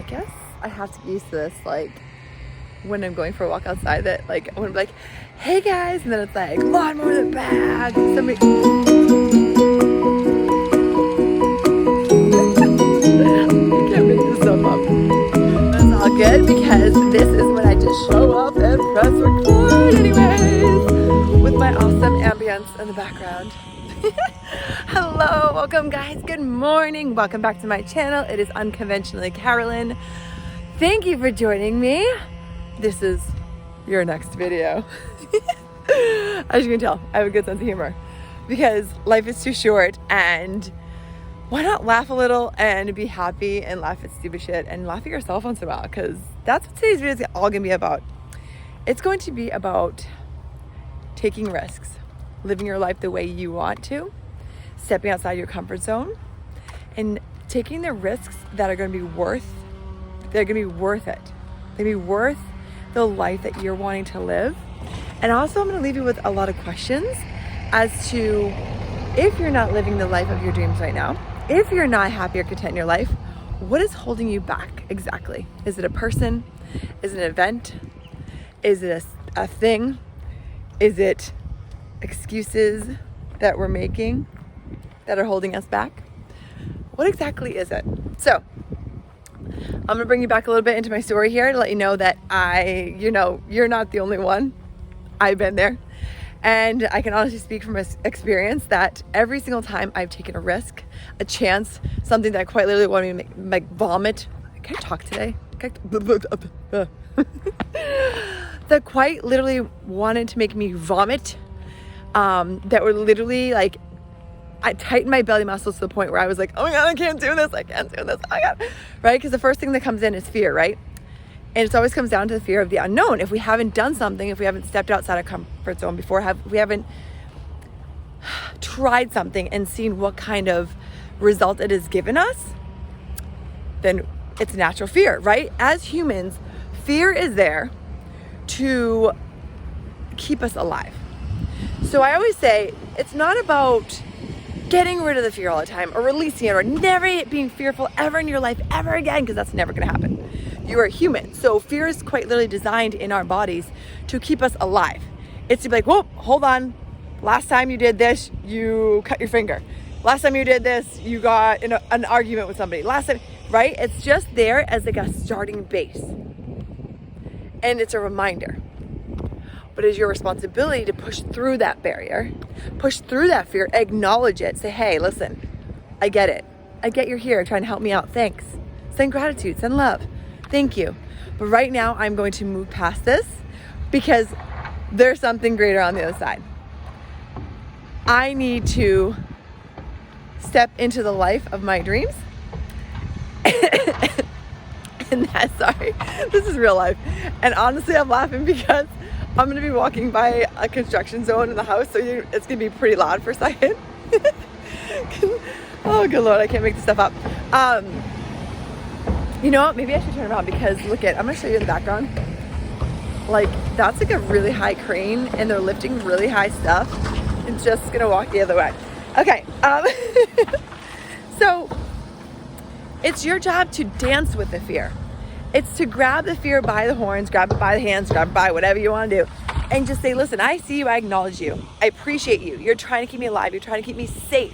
guess I have to get used to this, like, when I'm going for a walk outside, that, like, I want to be like, hey guys, and then it's like, lawnmower in the back, somebody... I can't make this stuff up. That's all good, because this is when I just show up and press record anyways, with my awesome ambience in the background. Hello, welcome guys, good morning, welcome back to my channel. It is Unconventionally Carolyn. Thank you for joining me. This is your next video. As you can tell, I have a good sense of humor because life is too short, and why not laugh a little and be happy and laugh at stupid shit and laugh at yourself once in a while, because that's what today's video is all gonna be about. It's going to be about taking risks, living your life the way you want to, stepping outside your comfort zone, and taking the risks that are going to be worth it. They're going to be worth the life that you're wanting to live. And also, I'm going to leave you with a lot of questions as to if you're not living the life of your dreams right now, if you're not happy or content in your life, what is holding you back exactly? Is it a person? Is it an event? Is it a thing? Is it excuses that we're making that are holding us back? What exactly is it? So I'm gonna bring you back a little bit into my story here to let you know that you're not the only one. I've been there, and I can honestly speak from experience that every single time I've taken a risk, a chance, something that quite literally wanted me to make vomit. Can I talk today? That quite literally wanted to make me vomit, that were literally like, I tightened my belly muscles to the point where I was like, oh my God, I can't do this, oh my God, right? Because the first thing that comes in is fear, right? And it always comes down to the fear of the unknown. If we haven't done something, if we haven't stepped outside our comfort zone before, we haven't tried something and seen what kind of result it has given us, then it's natural fear, right? As humans, fear is there to keep us alive. So I always say it's not about getting rid of the fear all the time or releasing it or never being fearful ever in your life ever again, because that's never going to happen. You are human. So fear is quite literally designed in our bodies to keep us alive. It's to be like, whoa, hold on. Last time you did this, you cut your finger. Last time you did this, you got in an argument with somebody. Last time, right? It's just there as like a starting base. And it's a reminder. But it's your responsibility to push through that barrier, push through that fear, acknowledge it, say, hey, listen, I get it. I get you're here trying to help me out. Thanks. Send gratitude, send love. Thank you. But right now I'm going to move past this because there's something greater on the other side. I need to step into the life of my dreams. And that's, sorry, this is real life. And honestly, I'm laughing because I'm gonna be walking by a construction zone in the house, so it's gonna be pretty loud for a second. Oh, good Lord, I can't make this stuff up. You know what, maybe I should turn around because I'm gonna show you in the background. Like, that's like a really high crane and they're lifting really high stuff. It's just gonna walk the other way. Okay, so it's your job to dance with the fear. It's to grab the fear by the horns, grab it by the hands, grab it by whatever you want to do, and just say, listen, I see you, I acknowledge you, I appreciate you. You're trying to keep me alive, you're trying to keep me safe.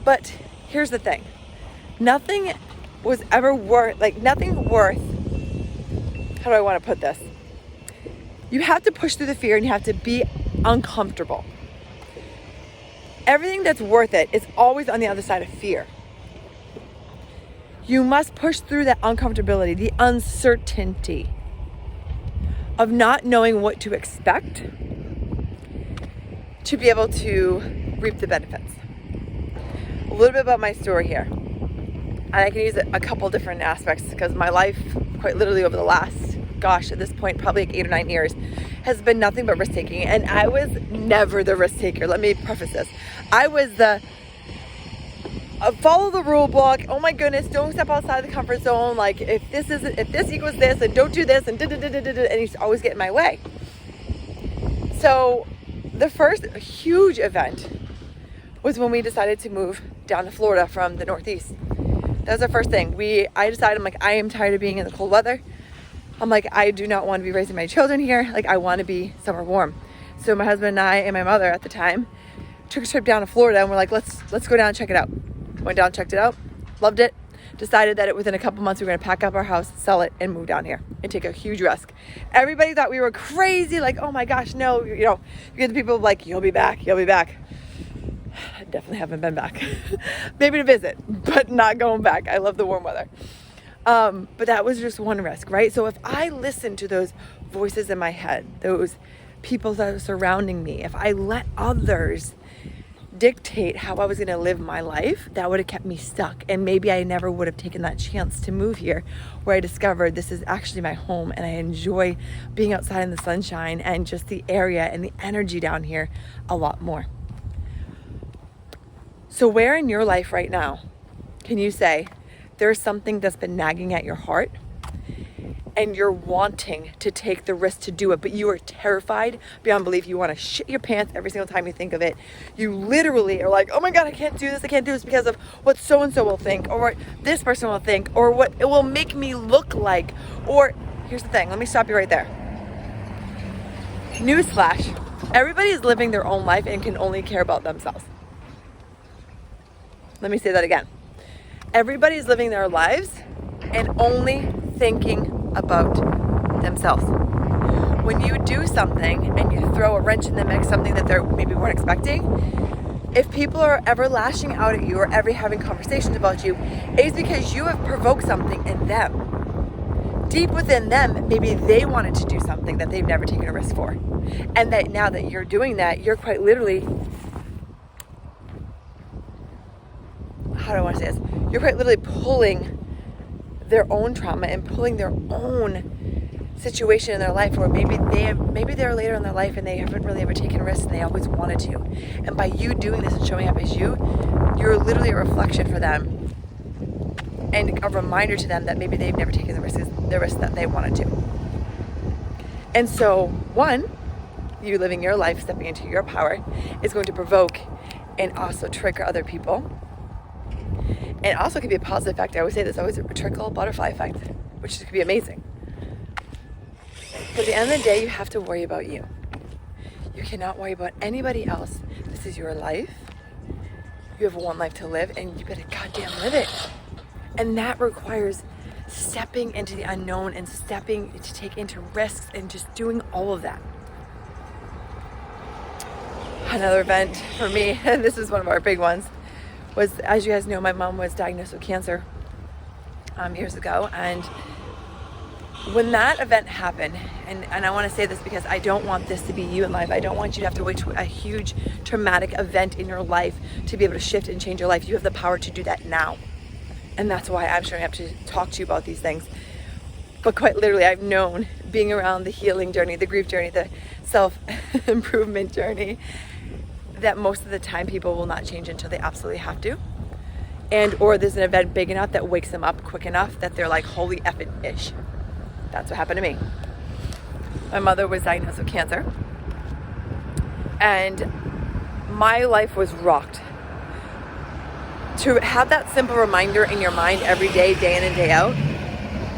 But here's the thing. Nothing was ever worth, how do I want to put this? You have to push through the fear and you have to be uncomfortable. Everything that's worth it is always on the other side of fear. You must push through that uncomfortability, the uncertainty of not knowing what to expect to be able to reap the benefits. A little bit about my story here. And I can use a couple different aspects because my life, quite literally over the last, at this point, probably like 8 or 9 years, has been nothing but risk taking. And I was never the risk taker. Let me preface this. I was the follow the rule book. Oh my goodness, don't step outside the comfort zone. Like if this equals this, and don't do this, and and he's always get in my way. So the first huge event was when we decided to move down to Florida from the Northeast. That was our first thing. I decided, I'm like, I am tired of being in the cold weather. I'm like, I do not want to be raising my children here. Like, I want to be somewhere warm. So my husband and I and my mother at the time took a trip down to Florida, and we're like, let's go down and check it out. Went down, checked it out, loved it. Decided that within a couple months we were gonna pack up our house, sell it, and move down here and take a huge risk. Everybody thought we were crazy, like, oh my gosh, no, you know, you get the people like, you'll be back. I definitely haven't been back. Maybe to visit, but not going back. I love the warm weather. But that was just one risk, right? So if I listen to those voices in my head, those people that are surrounding me, if I let others dictate how I was going to live my life, that would have kept me stuck. And maybe I never would have taken that chance to move here, where I discovered this is actually my home and I enjoy being outside in the sunshine and just the area and the energy down here a lot more. So where in your life right now can you say there's something that's been nagging at your heart and you're wanting to take the risk to do it, but you are terrified beyond belief? You want to shit your pants every single time you think of it. You literally are like, oh my God, I can't do this because of what so-and-so will think, or what this person will think, or what it will make me look like. Or here's the thing, let me stop you right there. Newsflash, everybody is living their own life and can only care about themselves. Let me say that again. Everybody's living their lives and only thinking about themselves. When you do something and you throw a wrench in the mix, something that they maybe weren't expecting, if people are ever lashing out at you or ever having conversations about you, it's because you have provoked something in them. Deep within them, maybe they wanted to do something that they've never taken a risk for. And that now that you're doing that, you're quite literally, how do I want to say this? You're quite literally pulling their own trauma and pulling their own situation in their life, where maybe they're later in their life and they haven't really ever taken risks and they always wanted to. And by you doing this and showing up as you're literally a reflection for them and a reminder to them that maybe they've never taken the risk that they wanted to. And so, one, you living your life, stepping into your power, is going to provoke and also trigger other people. And it also could be a positive effect. I always say this, always a trickle butterfly effect, which could be amazing. But at the end of the day, you have to worry about you. You cannot worry about anybody else. This is your life. You have one life to live, and you better goddamn live it. And that requires stepping into the unknown and stepping to take into risks and just doing all of that. Another event for me, and this is one of our big ones, was, as you guys know, my mom was diagnosed with cancer years ago. And when that event happened, and I want to say this because I don't want this to be you in life. I don't want you to have to wait to a huge traumatic event in your life to be able to shift and change your life. You have the power to do that now. And that's why I'm showing up to talk to you about these things. But quite literally, I've known, being around the healing journey, the grief journey, the self-improvement journey, that most of the time people will not change until they absolutely have to. Or there's an event big enough that wakes them up quick enough that they're like, holy effing ish. That's what happened to me. My mother was diagnosed with cancer, and my life was rocked. To have that simple reminder in your mind every day, day in and day out,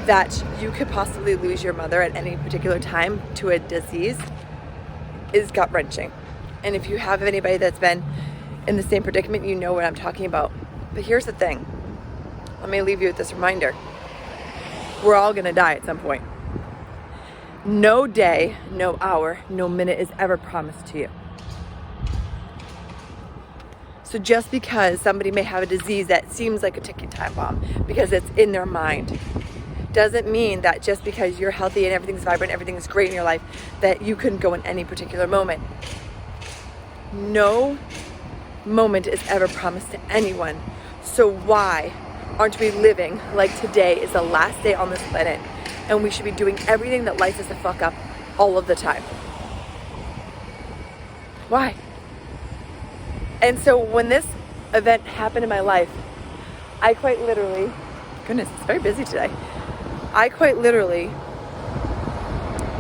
that you could possibly lose your mother at any particular time to a disease is gut-wrenching. And if you have anybody that's been in the same predicament, you know what I'm talking about. But here's the thing. Let me leave you with this reminder. We're all gonna die at some point. No day, no hour, no minute is ever promised to you. So just because somebody may have a disease that seems like a ticking time bomb because it's in their mind, doesn't mean that just because you're healthy and everything's vibrant, everything's great in your life, that you couldn't go in any particular moment. No moment is ever promised to anyone. So why aren't we living like today is the last day on this planet, and we should be doing everything that lights us the fuck up all of the time? Why? And so when this event happened in my life, I quite literally, goodness, it's very busy today. I quite literally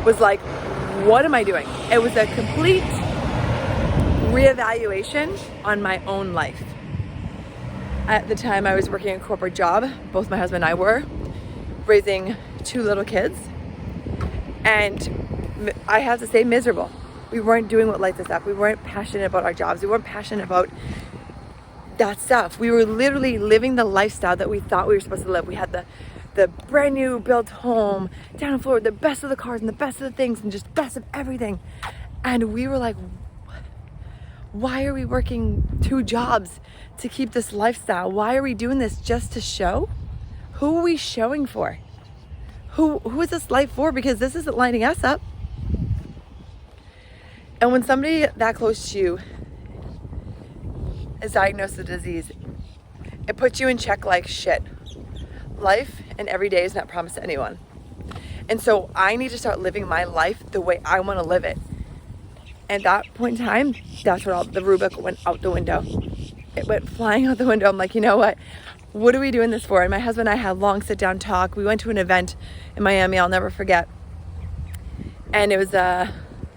was like, what am I doing? It was a complete reevaluation on my own life. At the time I was working a corporate job, both my husband and I were, raising 2 little kids, and I have to say miserable. We weren't doing what lights us up. We weren't passionate about our jobs. We weren't passionate about that stuff. We were literally living the lifestyle that we thought we were supposed to live. We had the brand new built home down in Florida, the best of the cars and the best of the things and just best of everything. And we were like, why are we working 2 jobs to keep this lifestyle? Why are we doing this just to show? Who are we showing for? Who is this life for? Because this isn't lighting us up. And when somebody that close to you is diagnosed with a disease, it puts you in check like shit. Life and every day is not promised to anyone. And so I need to start living my life the way I want to live it. And at that point in time, that's where the rubric went out the window. It went flying out the window. I'm like, you know what are we doing this for? And my husband and I had a long sit down talk. We went to an event in Miami, I'll never forget. And it was an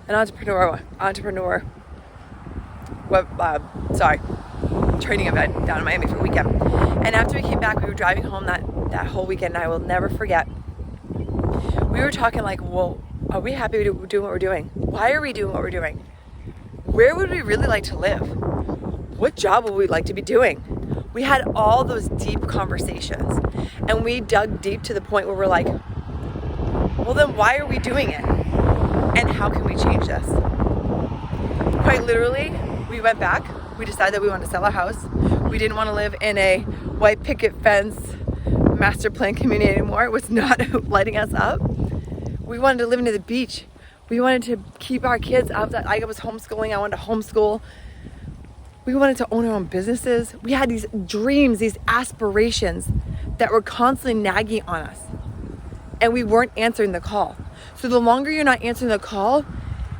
entrepreneur training event down in Miami for a weekend. And after we came back, we were driving home that whole weekend, and I will never forget. We were talking like, well, are we happy with doing what we're doing? Why are we doing what we're doing? Where would we really like to live? What job would we like to be doing? We had all those deep conversations, and we dug deep to the point where we're like, well, then why are we doing it? And how can we change this? Quite literally, we went back. We decided that we wanted to sell our house. We didn't want to live in a white picket fence master plan community anymore. It was not lighting us up. We wanted to live near the beach. We wanted to keep our kids out. I was homeschooling. I wanted to homeschool. We wanted to own our own businesses. We had these dreams, these aspirations that were constantly nagging on us. And we weren't answering the call. So the longer you're not answering the call,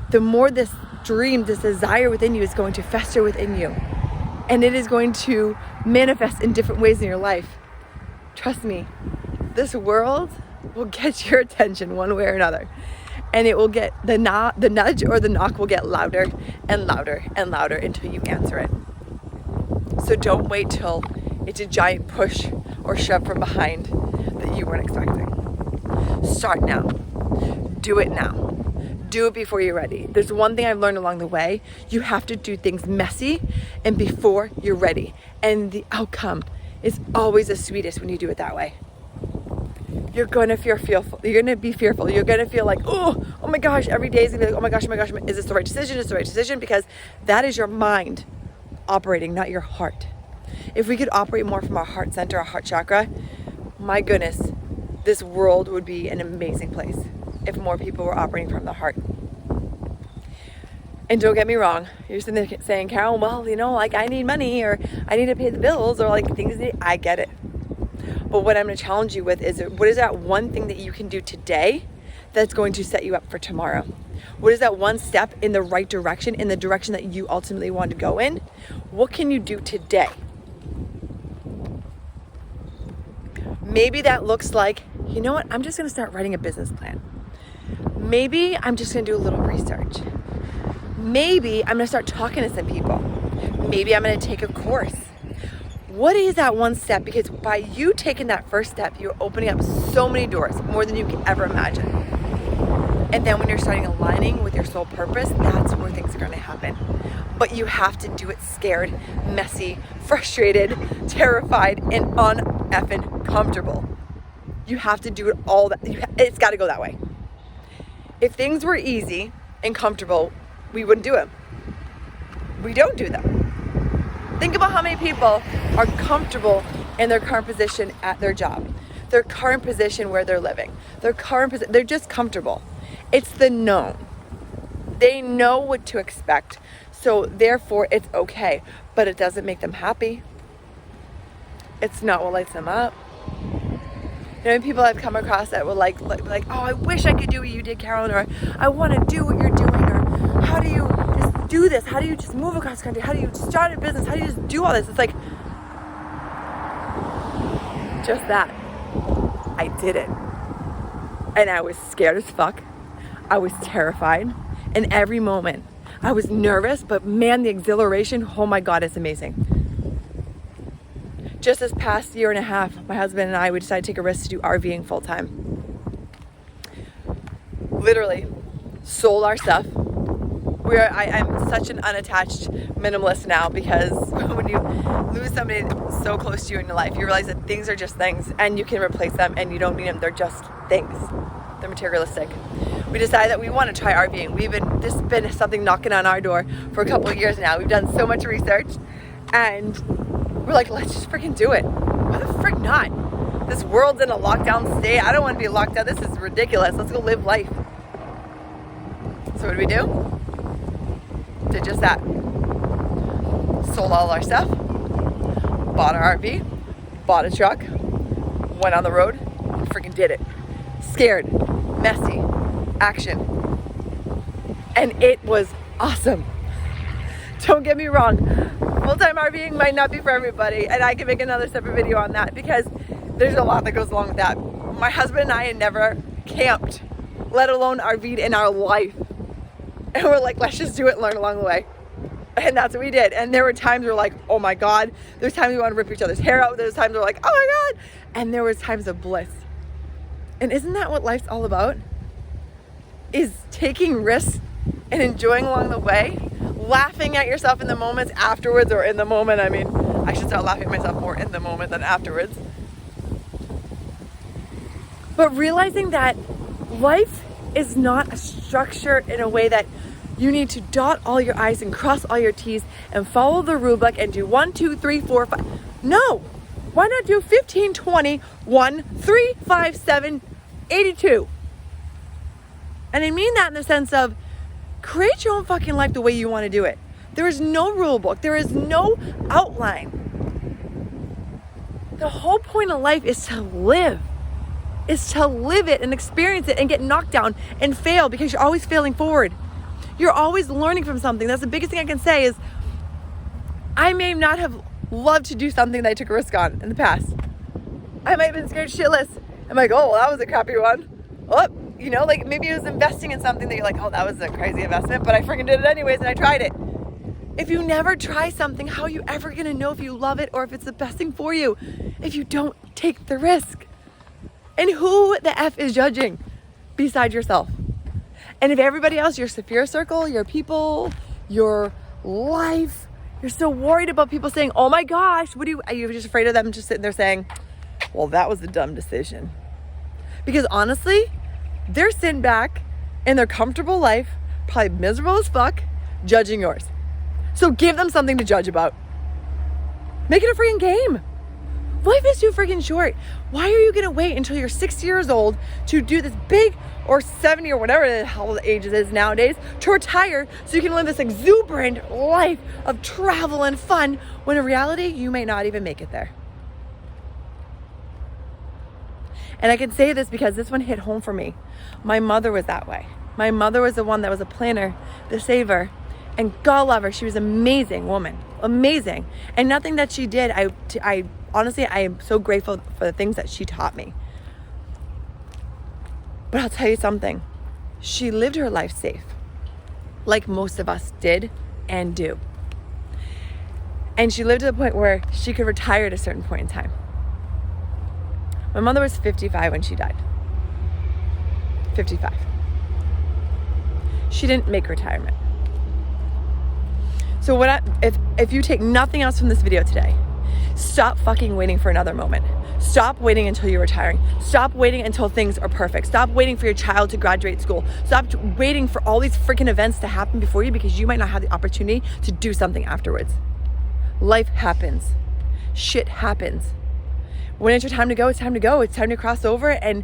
the more this dream, this desire within you is going to fester within you. And it is going to manifest in different ways in your life. Trust me, this world will get your attention one way or another. And it will get, the nudge or the knock will get louder and louder and louder until you answer it. So don't wait till it's a giant push or shove from behind that you weren't expecting. Start now. Do it now. Do it before you're ready. There's one thing I've learned along the way. You have to do things messy and before you're ready. And the outcome is always the sweetest when you do it that way. You're going to feel fearful. You're going to be fearful. You're going to feel like, oh my gosh, every day is going to be like, oh my gosh, is this the right decision? Is this the right decision? Because that is your mind operating, not your heart. If we could operate more from our heart center, our heart chakra, my goodness, this world would be an amazing place if more people were operating from the heart. And don't get me wrong, you're sitting there saying, Carol, well, like I need money or I need to pay the bills or like things, I get it. But what I'm going to challenge you with is, what is that one thing that you can do today that's going to set you up for tomorrow? What is that one step in the right direction, in the direction that you ultimately want to go in? What can you do today? Maybe that looks like, you know what, I'm just going to start writing a business plan. Maybe I'm just going to do a little research. Maybe I'm going to start talking to some people. Maybe I'm going to take a course. What is that one step? Because by you taking that first step, you're opening up so many doors, more than you can ever imagine. And then when you're starting aligning with your soul purpose, that's where things are going to happen. But you have to do it scared, messy, frustrated, terrified, and un-effing comfortable. You have to do it all that. It's got to go that way. If things were easy and comfortable, we wouldn't do them. We don't do them. Think about how many people are comfortable in their current position at their job, their current position where they're living, their current position. They're just comfortable. It's the known. They know what to expect. So therefore it's okay, but it doesn't make them happy. It's not what lights them up. People I've come across that were like, oh, I wish I could do what you did, Carolyn, or I want to do what you're doing, or how do you just do this? How do you just move across the country? How do you start a business? How do you just do all this? It's like, just that. I did it. And I was scared as fuck. I was terrified. And every moment I was nervous, but man, the exhilaration, oh my God, it's amazing. Just this past year and a half, my husband and I, we decided to take a risk to do RVing full time. Literally sold our stuff. I'm such an unattached minimalist now, because when you lose somebody so close to you in your life, you realize that things are just things and you can replace them and you don't need them. They're just things. They're materialistic. We decided that we want to try RVing. This has been something knocking on our door for a couple of years now. We've done so much research and we're like, let's just freaking do it. Why the frick not? This world's in a lockdown state. I don't want to be locked out. This is ridiculous. Let's go live life. So what do? Did just that. Sold all our stuff, bought our RV, bought a truck, went on the road, and freaking did it. Scared, messy, action. And it was awesome. Don't get me wrong, full-time RVing might not be for everybody, and I can make another separate video on that because there's a lot that goes along with that. My husband and I had never camped, let alone RV'd in our life. And we're like, let's just do it and learn along the way. And that's what we did. And there were times we're like, oh my God. There's times we want to rip each other's hair out. There's times we're like, oh my God. And there was times of bliss. And isn't that what life's all about? Is taking risks and enjoying along the way, laughing at yourself in the moments afterwards, or in the moment. I mean, I should start laughing at myself more in the moment than afterwards. But realizing that life is not a structure in a way that you need to dot all your I's and cross all your T's and follow the rule book and do 1, 2, 3, 4, 5. No. Why not do 15, 20, 1, 3, 5, 7, 82? And I mean that in the sense of create your own fucking life the way you want to do it. There is no rule book. There is no outline. The whole point of life is to live. Is to live it and experience it and get knocked down and fail, because you're always failing forward. You're always learning from something. That's the biggest thing I can say is I may not have loved to do something that I took a risk on in the past. I might have been scared shitless. I'm like, oh, well, that was a crappy one. Oh, you know, like maybe it was investing in something that you're like, oh, that was a crazy investment, but I freaking did it anyways and I tried it. If you never try something, how are you ever going to know if you love it or if it's the best thing for you if you don't take the risk? And who the F is judging beside yourself? And if everybody else, your sphere circle, your people, your life, you're so worried about people saying, oh my gosh, are you just afraid of them just sitting there saying, well, that was a dumb decision? Because honestly, they're sitting back in their comfortable life, probably miserable as fuck, judging yours. So give them something to judge about. Make it a freaking game. Life is too freaking short. Why are you going to wait until you're 60 years old to do this big, or 70 or whatever the hell the age is nowadays, to retire so you can live this exuberant life of travel and fun, when in reality, you may not even make it there. And I can say this because this one hit home for me. My mother was that way. My mother was the one that was a planner, the saver, and God love her. She was an amazing woman, amazing. And nothing that she did, I honestly, I am so grateful for the things that she taught me. But I'll tell you something. She lived her life safe, like most of us did and do. And she lived to the point where she could retire at a certain point in time. My mother was 55 when she died. 55. She didn't make retirement. So if you take nothing else from this video today, stop fucking waiting for another moment. Stop waiting until you're retiring. Stop waiting until things are perfect. Stop waiting for your child to graduate school. Stop waiting for all these freaking events to happen before you, because you might not have the opportunity to do something afterwards. Life happens. Shit happens. When it's your time to go, it's time to go. It's time to cross over and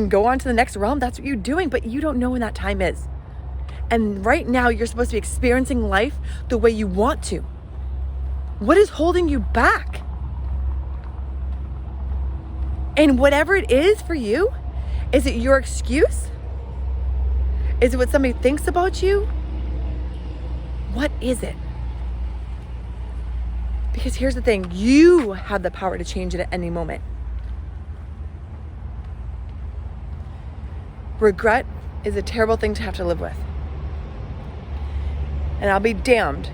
go on to the next realm. That's what you're doing, but you don't know when that time is. And right now, you're supposed to be experiencing life the way you want to. What is holding you back? And whatever it is for you, is it your excuse? Is it what somebody thinks about you? What is it? Because here's the thing, you have the power to change it at any moment. Regret is a terrible thing to have to live with. And I'll be damned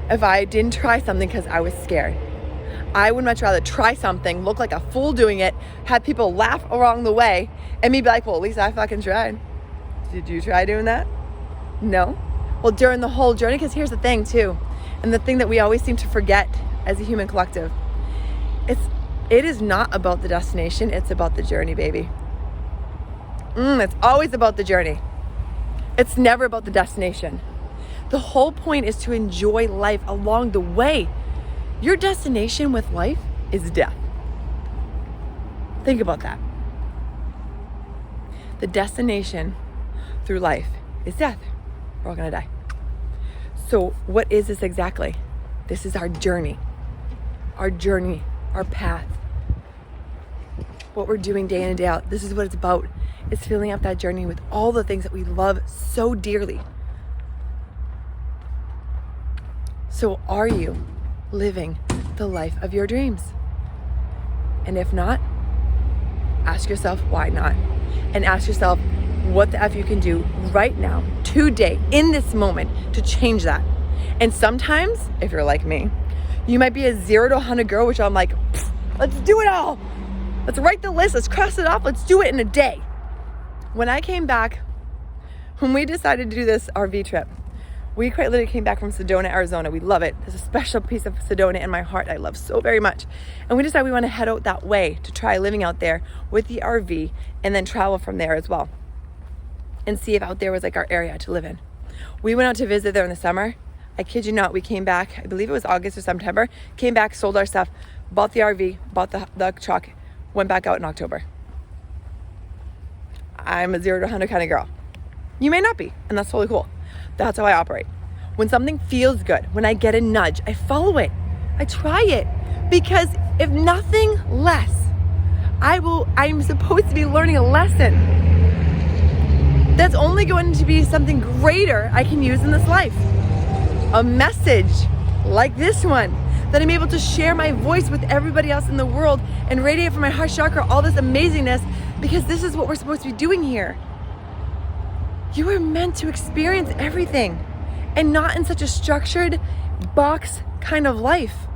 if I didn't try something because I was scared. I would much rather try something, look like a fool doing it, have people laugh along the way, and me be like, well, at least I fucking tried. Did you try doing that? No. Well, during the whole journey, because here's the thing too, and the thing that we always seem to forget as a human collective, it is not about the destination, it's about the journey, baby. It's always about the journey. It's never about the destination. The whole point is to enjoy life along the way. Your destination with life is death. Think about that. The destination through life is death. We're all gonna die. So what is this exactly? This is our journey, our path. What we're doing day in and day out. This is what it's about. It's filling up that journey with all the things that we love so dearly. So are you living the life of your dreams? And if not, ask yourself why not? And ask yourself what the F you can do right now, today, in this moment, to change that. And sometimes, if you're like me, you might be a 0 to 100 girl, which I'm like, let's do it all. Let's write the list, let's cross it off, let's do it in a day. When I came back, when we decided to do this RV trip, we quite literally came back from Sedona, Arizona. We love it. There's a special piece of Sedona in my heart I love so very much. And we decided we want to head out that way to try living out there with the RV and then travel from there as well. And see if out there was like our area to live in. We went out to visit there in the summer. I kid you not, we came back, I believe it was August or September, came back, sold our stuff, bought the RV, bought the truck, went back out in October. I'm a 0 to 100 kind of girl. You may not be, and that's totally cool. That's how I operate. When something feels good, when I get a nudge, I follow it. I try it. Because if nothing less, I'm supposed to be learning a lesson that's only going to be something greater I can use in this life. A message like this one, that I'm able to share my voice with everybody else in the world and radiate from my heart chakra all this amazingness, because this is what we're supposed to be doing here. You are meant to experience everything and not in such a structured box kind of life.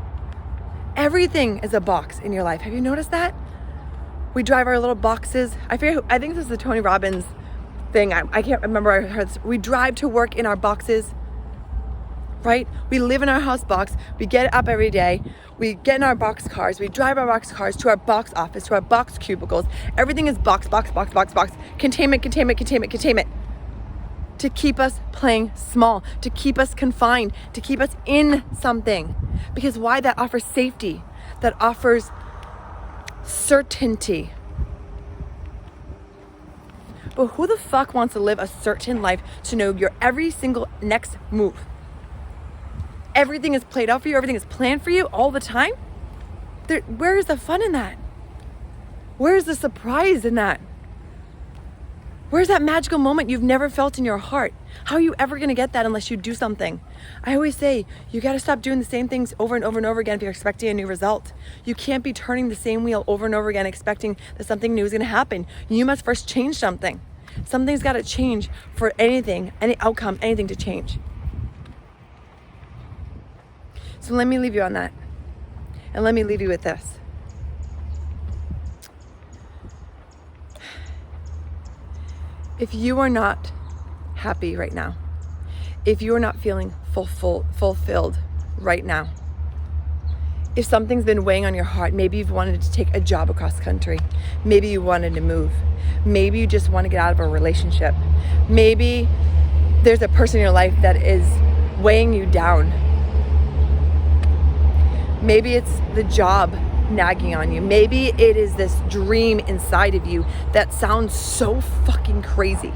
Everything is a box in your life. Have you noticed that? We drive our little boxes. I think this is the Tony Robbins thing. I can't remember. I heard this. We drive to work in our boxes, right? We live in our house box. We get up every day. We get in our box cars. We drive our box cars to our box office, to our box cubicles. Everything is box, box, box, box, box. Containment, containment, containment, containment. To keep us playing small, to keep us confined, to keep us in something. Because why? That offers safety. That offers certainty. But who the fuck wants to live a certain life to know your every single next move? Everything is played out for you, everything is planned for you all the time? Where is the fun in that? Where is the surprise in that? Where's that magical moment you've never felt in your heart? How are you ever going to get that unless you do something? I always say, you got to stop doing the same things over and over and over again if you're expecting a new result. You can't be turning the same wheel over and over again expecting that something new is going to happen. You must first change something. Something's got to change for anything, any outcome, anything to change. So let me leave you on that. And let me leave you with this. If you are not happy right now, if you are not feeling fulfilled right now, if something's been weighing on your heart, maybe you've wanted to take a job across country, maybe you wanted to move, maybe you just want to get out of a relationship, maybe there's a person in your life that is weighing you down, maybe it's the job nagging on you, maybe it is this dream inside of you that sounds so fucking crazy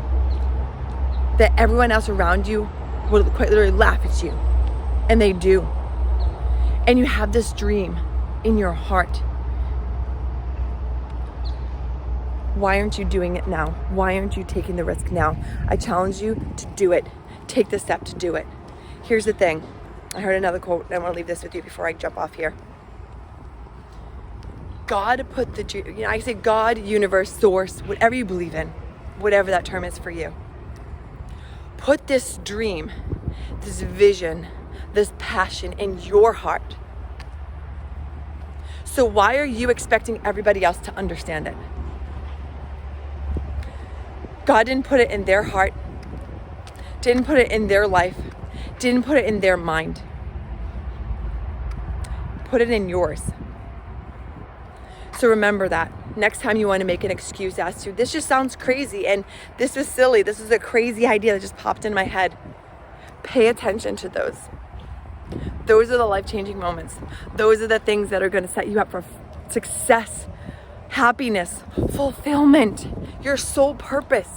that everyone else around you will quite literally laugh at you, and they do. And you have this dream in your heart. Why aren't you doing it now? Why aren't you taking the risk now? I challenge you to do it. Take the step to do it. Here's the thing. I heard another quote, and I want to leave this with you before I jump off here. God put I say God, universe, source, whatever you believe in, whatever that term is for you. Put this dream, this vision, this passion in your heart. So why are you expecting everybody else to understand it? God didn't put it in their heart, didn't put it in their life, didn't put it in their mind. Put it in yours. So remember that. Next time you want to make an excuse as to, this just sounds crazy and this is silly, this is a crazy idea that just popped in my head. Pay attention to those. Those are the life-changing moments. Those are the things that are going to set you up for success, happiness, fulfillment, your soul purpose.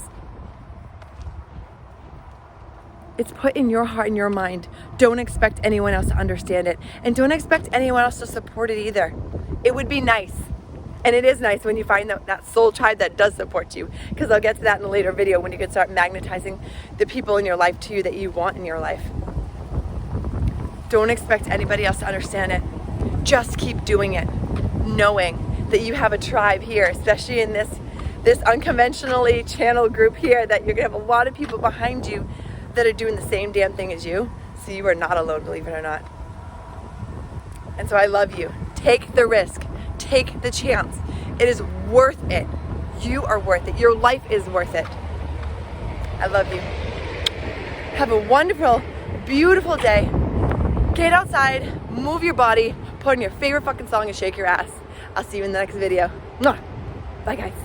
It's put in your heart and your mind. Don't expect anyone else to understand it. And don't expect anyone else to support it either. It would be nice. And it is nice when you find that soul tribe that does support you. Because I'll get to that in a later video when you can start magnetizing the people in your life to you that you want in your life. Don't expect anybody else to understand it. Just keep doing it. Knowing that you have a tribe here, especially in this unconventionally channel group here, that you're going to have a lot of people behind you that are doing the same damn thing as you. So you are not alone, believe it or not. And so I love you. Take the risk. Take the chance. It is worth it. You are worth it. Your life is worth it. I love you. Have a wonderful, beautiful day. Get outside, move your body, put on your favorite fucking song and shake your ass. I'll see you in the next video. Mwah. Bye guys.